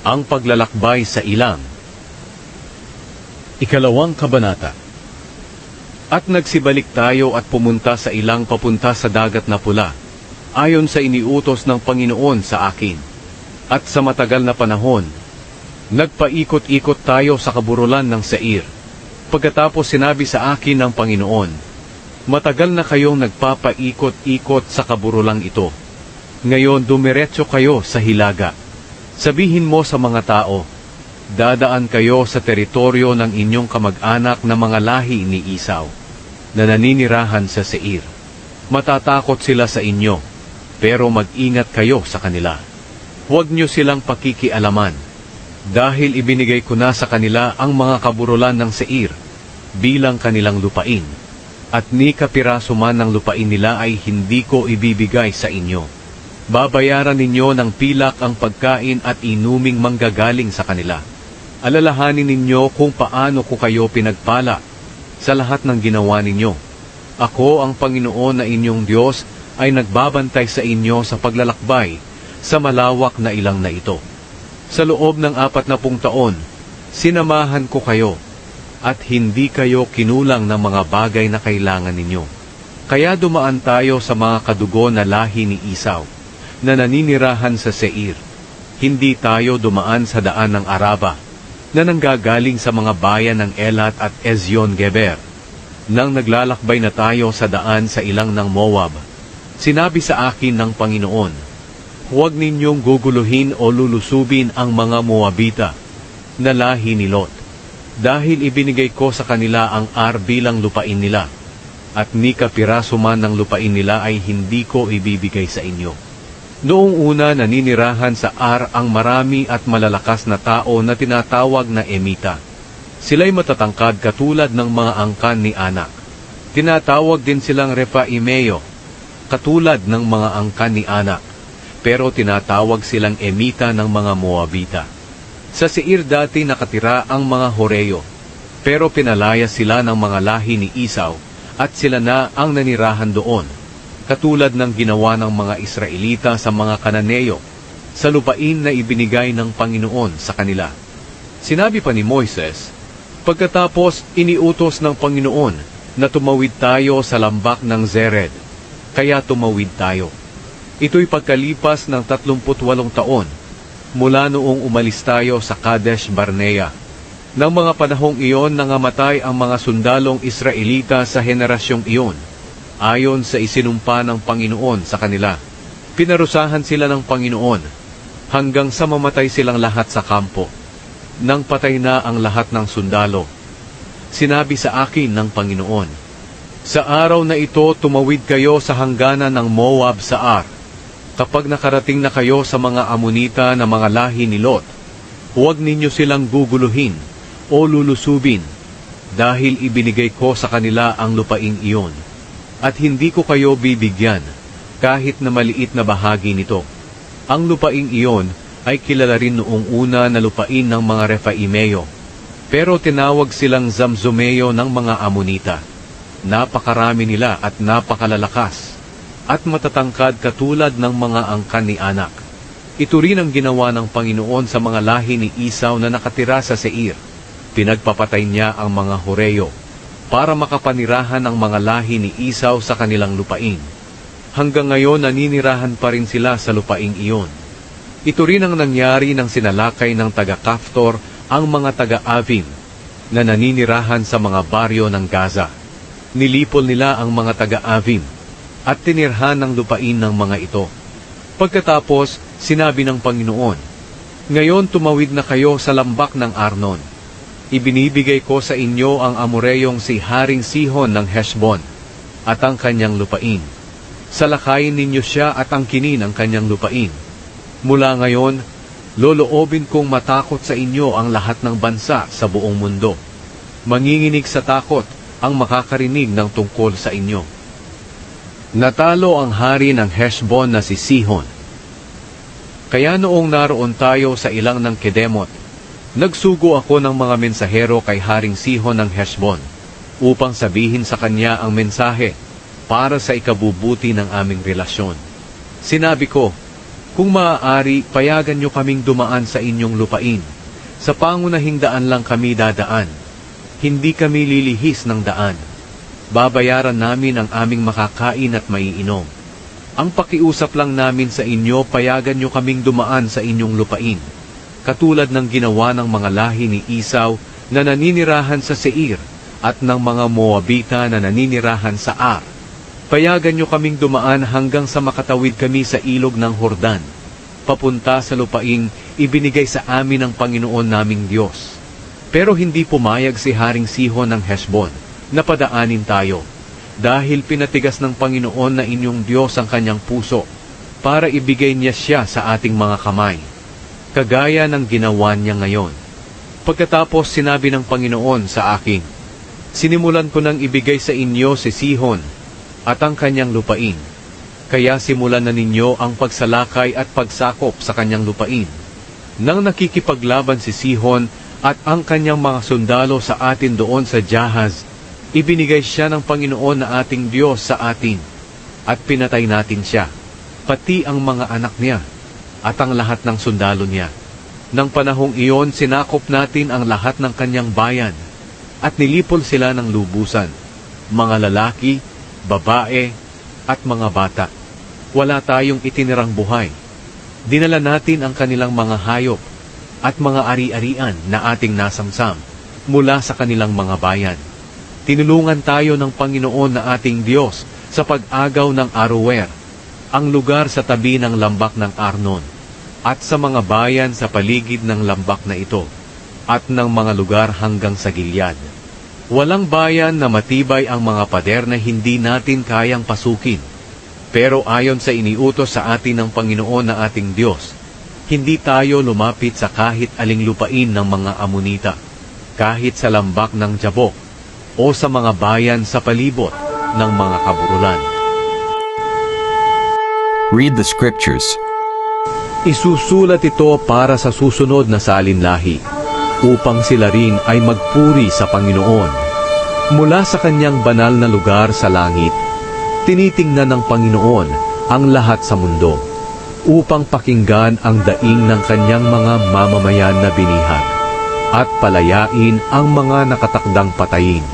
Ang paglalakbay sa ilang. Ikalawang kabanata. At nagsibalik tayo at pumunta sa ilang papunta sa dagat na pula, ayon sa iniutos ng Panginoon sa akin. At sa matagal na panahon, nagpaikot-ikot tayo sa kaburulan ng Seir. Pagkatapos sinabi sa akin ng Panginoon, matagal na kayong nagpapaikot-ikot sa kaburulang ito. Ngayon dumiretso kayo sa hilaga. Sabihin mo sa mga tao, dadaan kayo sa teritoryo ng inyong kamag-anak na mga lahi ni Isaw, na naninirahan sa Seir. Matatakot sila sa inyo, pero mag-ingat kayo sa kanila. Huwag nyo silang pakikialaman, dahil ibinigay ko na sa kanila ang mga kaburulan ng Seir bilang kanilang lupain, at ni kapiraso man ng lupain nila ay hindi ko ibibigay sa inyo. Babayaran ninyo ng pilak ang pagkain at inuming manggagaling sa kanila. Alalahanin ninyo kung paano ko kayo pinagpala sa lahat ng ginawa ninyo. Ako ang Panginoon na inyong Diyos ay nagbabantay sa inyo sa paglalakbay sa malawak na ilang na ito. Sa loob ng 40 taon, sinamahan ko kayo at hindi kayo kinulang ng mga bagay na kailangan ninyo. Kaya dumaan tayo sa mga kadugo na lahi ni Isaw na naninirahan sa Seir. Hindi tayo dumaan sa daan ng Araba na nanggagaling sa mga bayan ng Elat at Ezyon-Geber. Nang naglalakbay na tayo sa daan sa ilang ng Moab, sinabi sa akin ng Panginoon, huwag ninyong guguluhin o lulusubin ang mga Moabita na lahi ni Lot, dahil ibinigay ko sa kanila ang Ar bilang lupain nila, at ni kapiraso man ng lupain nila ay hindi ko ibibigay sa inyo. Noong una naninirahan sa Ar ang marami at malalakas na tao na tinatawag na Emita. Sila'y matatangkad katulad ng mga angkan ni Anak. Tinatawag din silang Refaimeo, katulad ng mga angkan ni Anak, pero tinatawag silang Emita ng mga Moabita. Sa Seir dati nakatira ang mga Horeo, pero pinalaya sila ng mga lahi ni Isaw at sila na ang nanirahan doon, katulad ng ginawa ng mga Israelita sa mga Kananeo, sa lupain na ibinigay ng Panginoon sa kanila. Sinabi pa ni Moises, pagkatapos iniutos ng Panginoon na tumawid tayo sa lambak ng Zered, kaya tumawid tayo. Ito'y pagkalipas ng 38 taon, mula noong umalis tayo sa Kadesh Barnea. Nang mga panahong iyon nangamatay ang mga sundalong Israelita sa henerasyong iyon, ayon sa isinumpa ng Panginoon sa kanila. Pinarusahan sila ng Panginoon, hanggang sa mamatay silang lahat sa kampo. Nang patay na ang lahat ng sundalo, sinabi sa akin ng Panginoon, sa araw na ito tumawid kayo sa hangganan ng Moab sa Ar. Kapag nakarating na kayo sa mga Amonita na mga lahi ni Lot, huwag ninyo silang guguluhin o lulusubin, dahil ibinigay ko sa kanila ang lupaing iyon, at hindi ko kayo bibigyan kahit na maliit na bahagi nito. Ang lupaing iyon ay kilala rin noong una na lupain ng mga Refaimeo, pero tinawag silang Zamzumeo ng mga Amonita. Napakarami nila at napakalalakas, at matatangkad katulad ng mga angkan ni Anak. Ito rin ang ginawa ng Panginoon sa mga lahi ni Isaw na nakatira sa Seir. Pinagpapatay niya ang mga Horeo, para makapanirahan ang mga lahi ni Isaw sa kanilang lupain. Hanggang ngayon naninirahan pa rin sila sa lupaing iyon. Ito rin ang nangyari nang sinalakay ng taga-Kaftor ang mga taga-Avim na naninirahan sa mga baryo ng Gaza. Nilipol nila ang mga taga-Avim at tinirhan ng lupain ng mga ito. Pagkatapos, sinabi ng Panginoon, ngayon tumawid na kayo sa lambak ng Arnon. Ibinibigay ko sa inyo ang Amoreyong si Haring Sihon ng Heshbon at ang kanyang lupain. Salakayin ninyo siya at angkinin ang kanyang lupain. Mula ngayon, loloobin kong matakot sa inyo ang lahat ng bansa sa buong mundo. Manginginig sa takot ang makakarinig ng tungkol sa inyo. Natalo ang hari ng Heshbon na si Sihon. Kaya noong naroon tayo sa ilang ng Kedemot, nagsugo ako ng mga mensahero kay Haring Sihon ng Heshbon, upang sabihin sa kanya ang mensahe para sa ikabubuti ng aming relasyon. Sinabi ko, Kung maaari, payagan nyo kaming dumaan sa inyong lupain. Sa pangunahing daan lang kami dadaan. Hindi kami lilihis ng daan. Babayaran namin ang aming makakain at maiinom. Ang pakiusap lang namin sa inyo, payagan nyo kaming dumaan sa inyong lupain. Katulad ng ginawa ng mga lahi ni Isaw na naninirahan sa Seir at ng mga Moabita na naninirahan sa Ar. Payagan nyo kaming dumaan hanggang sa makatawid kami sa ilog ng Hordan, papunta sa lupaing ibinigay sa amin ng Panginoon naming Diyos. Pero hindi pumayag si Haring Sihon ng Heshbon na padaanin tayo, dahil pinatigas ng Panginoon na inyong Diyos ang kanyang puso, para ibigay niya siya sa ating mga kamay, kagaya ng ginawa niya ngayon. Pagkatapos sinabi ng Panginoon sa akin, sinimulan ko nang ibigay sa inyo si Sihon at ang kanyang lupain. Kaya simulan na ninyo ang pagsalakay at pagsakop sa kanyang lupain. Nang nakikipaglaban si Sihon at ang kanyang mga sundalo sa atin doon sa Jahaz, ibinigay siya ng Panginoon na ating Diyos sa atin, at pinatay natin siya, pati ang mga anak niya, at ang lahat ng sundalo niya. Nang panahong iyon, sinakop natin ang lahat ng kanyang bayan, at nilipol sila ng lubusan, mga lalaki, babae, at mga bata. Wala tayong itinirang buhay. Dinala natin ang kanilang mga hayop at mga ari-arian na ating nasamsam mula sa kanilang mga bayan. Tinulungan tayo ng Panginoon na ating Diyos sa pag-agaw ng Aroer, ang lugar sa tabi ng lambak ng Arnon, at sa mga bayan sa paligid ng lambak na ito, at ng mga lugar hanggang sa Gilead. Walang bayan na matibay ang mga pader na hindi natin kayang pasukin. Pero ayon sa iniutos sa atin ng Panginoon na ating Diyos, hindi tayo lumapit sa kahit aling lupain ng mga Amonita, kahit sa lambak ng Jabok, o sa mga bayan sa palibot ng mga kaburulan. Read the scriptures. Isusulat ito para sa susunod na salinlahi, upang sila rin ay magpuri sa Panginoon. Mula sa kanyang banal na lugar sa langit, tinitingnan ng Panginoon ang lahat sa mundo, upang pakinggan ang daing ng kanyang mga mamamayan na binihag, at palayain ang mga nakatakdang patayin.